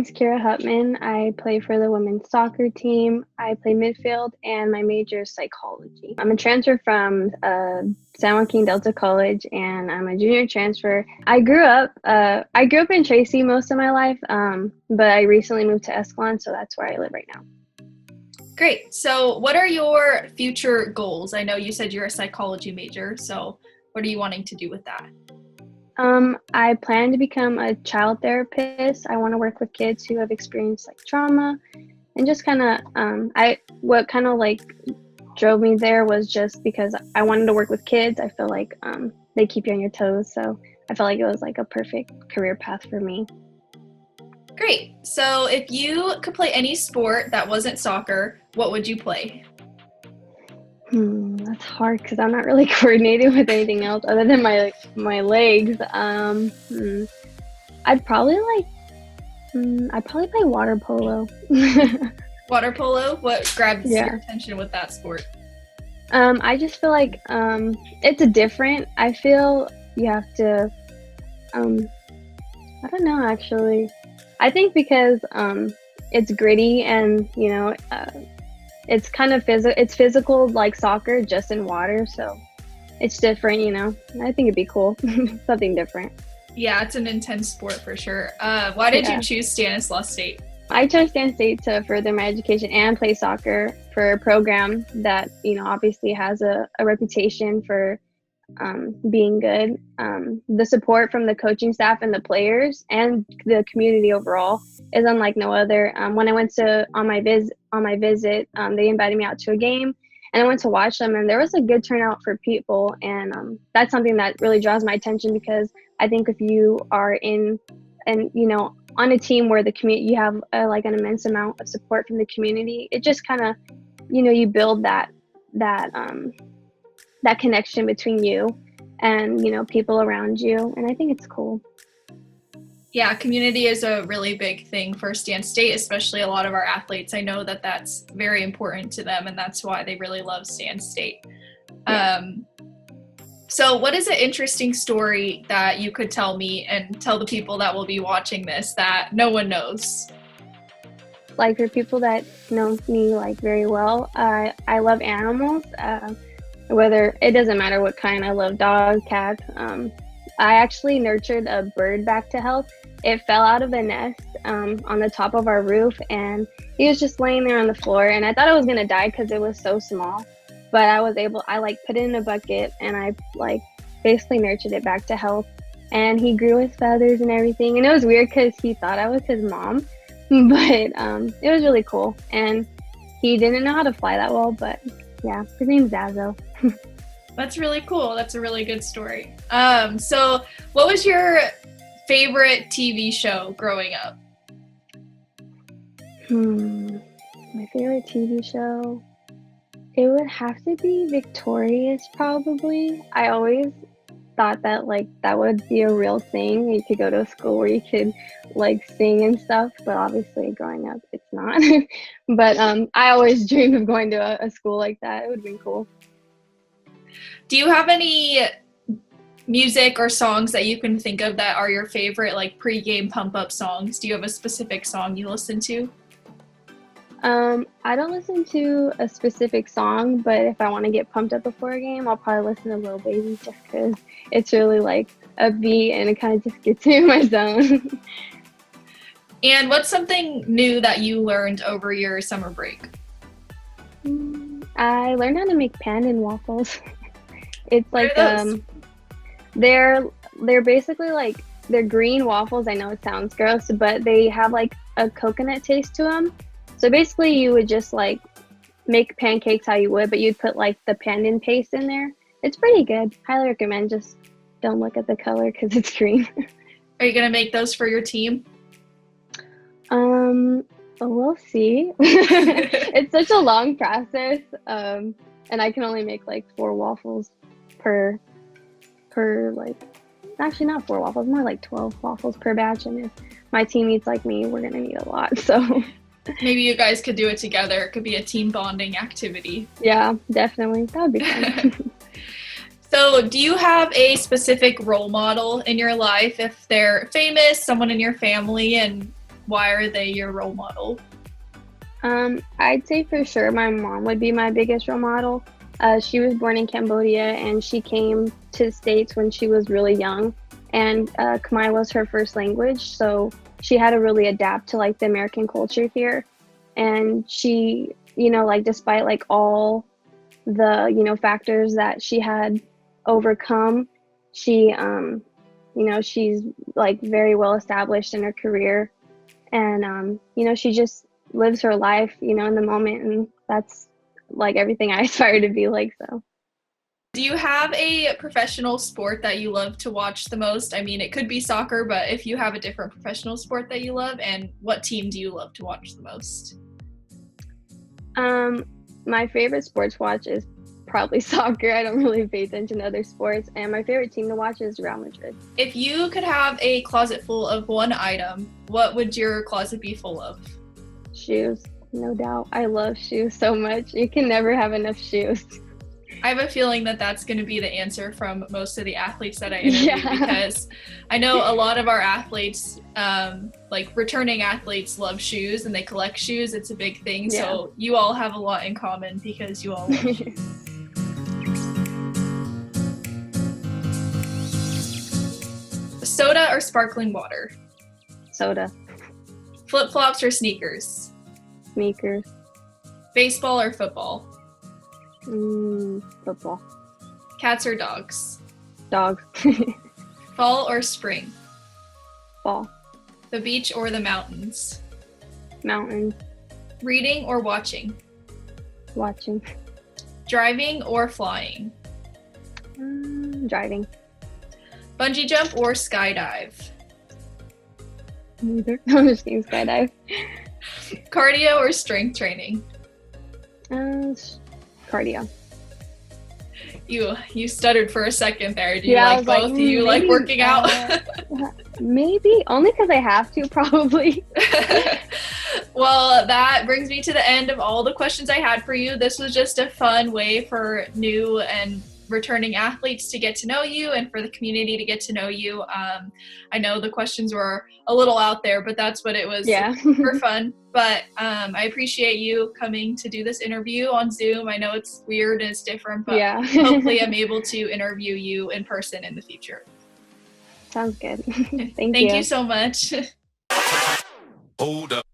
name's Kiera Hupman. I play for the women's soccer team. I play midfield, and my major is psychology. I'm a transfer from San Joaquin Delta College, and I'm a junior transfer. I grew up in Tracy most of my life, but I recently moved to Escalon, so that's where I live right now. Great. So what are your future goals? I know you said you're a psychology major, so what are you wanting to do with that? I plan to become a child therapist. I want to work with kids who have experienced like trauma, and just kind of what kind of like drove me there was just because I wanted to work with kids. I feel like they keep you on your toes, so I felt like it was like a perfect career path for me. Great. So if you could play any sport that wasn't soccer, what would you play? That's hard because I'm not really coordinated with anything else other than my legs. I'd probably I'd probably play water polo. Water polo? What grabs Yeah. your attention with that sport? I just feel like it's a different. I feel you have to. I don't know actually. I think because it's gritty and it's kind of it's physical like soccer, just in water, so it's different, I think it'd be cool. Something different. Yeah, it's an intense sport for sure. Why did Yeah. you choose Stanislaus State? I chose Stan State to further my education and play soccer for a program that, obviously has a reputation for being good. The support from the coaching staff and the players and the community overall is unlike no other. When I went on my visit, they invited me out to a game, and I went to watch them, and there was a good turnout for people, and that's something that really draws my attention, because I think if you are on a team where the community, you have like an immense amount of support from the community, it just kind of you build that connection between you and people around you, and I think it's cool. Yeah, community is a really big thing for Stan State, especially a lot of our athletes. I know that that's very important to them, and that's why they really love Stan State. Yeah. So what is an interesting story that you could tell me and tell the people that will be watching this that no one knows? Like, for people that know me like very well, I love animals. Whether it doesn't matter what kind. I love dogs, cats. I actually nurtured a bird back to health. It fell out of the nest on the top of our roof, and he was just laying there on the floor, and I thought it was gonna die because it was so small. But I put it in a bucket, and I basically nurtured it back to health, and he grew his feathers and everything. And it was weird because he thought I was his mom, but it was really cool. And he didn't know how to fly that well, but yeah, his name's Zazo. That's really cool. That's a really good story. So what was your favorite TV show growing up? My favorite TV show, it would have to be Victorious, probably. I always thought that that would be a real thing. You could go to a school where you could sing and stuff, but obviously growing up it's not. But I always dreamed of going to a school like that. It would have been cool. Do you have any music or songs that you can think of that are your favorite, like pre-game pump-up songs? Do you have a specific song you listen to? I don't listen to a specific song, but if I want to get pumped up before a game, I'll probably listen to Lil Baby, just because it's really upbeat and it kind of just gets me in my zone. And what's something new that you learned over your summer break? I learned how to make pandan waffles. It's What are those? They're basically they're green waffles. I know it sounds gross, but they have a coconut taste to them. So basically you would just make pancakes how you would, but you'd put the pandan paste in there. It's pretty good. Highly recommend. Just don't look at the color because it's green. Are you going to make those for your team? We'll see. It's such a long process. And I can only make 4 waffles per actually not 4 waffles, more 12 waffles per batch. And if my team eats like me, we're gonna need a lot. So Maybe you guys could do it together. It could be a team bonding activity. yeah, definitely. That would be fun. So do you have a specific role model in your life? If they're famous, someone in your family, and why are they your role model? I'd say for sure my mom would be my biggest role model. She was born in Cambodia and she came to the States when she was really young. And Khmer was her first language, so she had to really adapt to like the American culture here. And she, like despite like all the, factors that she had overcome, she, she's like very well established in her career. And, she just lives her life, in the moment. And that's like everything I aspire to be like, so. Do you have a professional sport that you love to watch the most? I mean, it could be soccer, but if you have a different professional sport that you love, and what team do you love to watch the most? My favorite sports watch is probably soccer. I don't really pay attention to other sports, and my favorite team to watch is Real Madrid. If you could have a closet full of one item, what would your closet be full of? Shoes, no doubt. I love shoes so much. You can never have enough shoes. I have a feeling that that's going to be the answer from most of the athletes that I interview, because I know a lot of our athletes, like returning athletes, love shoes and they collect shoes. It's a big thing. Yeah. So you all have a lot in common because you all love shoes. Soda or sparkling water? Soda. Flip-flops or sneakers? Sneakers. Baseball or football? Football. Cats or dogs? Dogs. Fall or spring? Fall. The beach or the mountains? Mountains. Reading or watching? Watching. Driving or flying? Driving. Bungee jump or skydive? Neither. I'm just kidding, skydive. Cardio or strength training? Cardio. You stuttered for a second there. Do you like both? Do you like working out? Maybe. Only because I have to, probably. Well, that brings me to the end of all the questions I had for you. This was just a fun way for new and returning athletes to get to know you and for the community to get to know you. I know the questions were a little out there, but that's what it was for fun. But I appreciate you coming to do this interview on Zoom. I know it's weird and it's different, but hopefully I'm able to interview you in person in the future. Sounds good. Thank you so much. Hold up.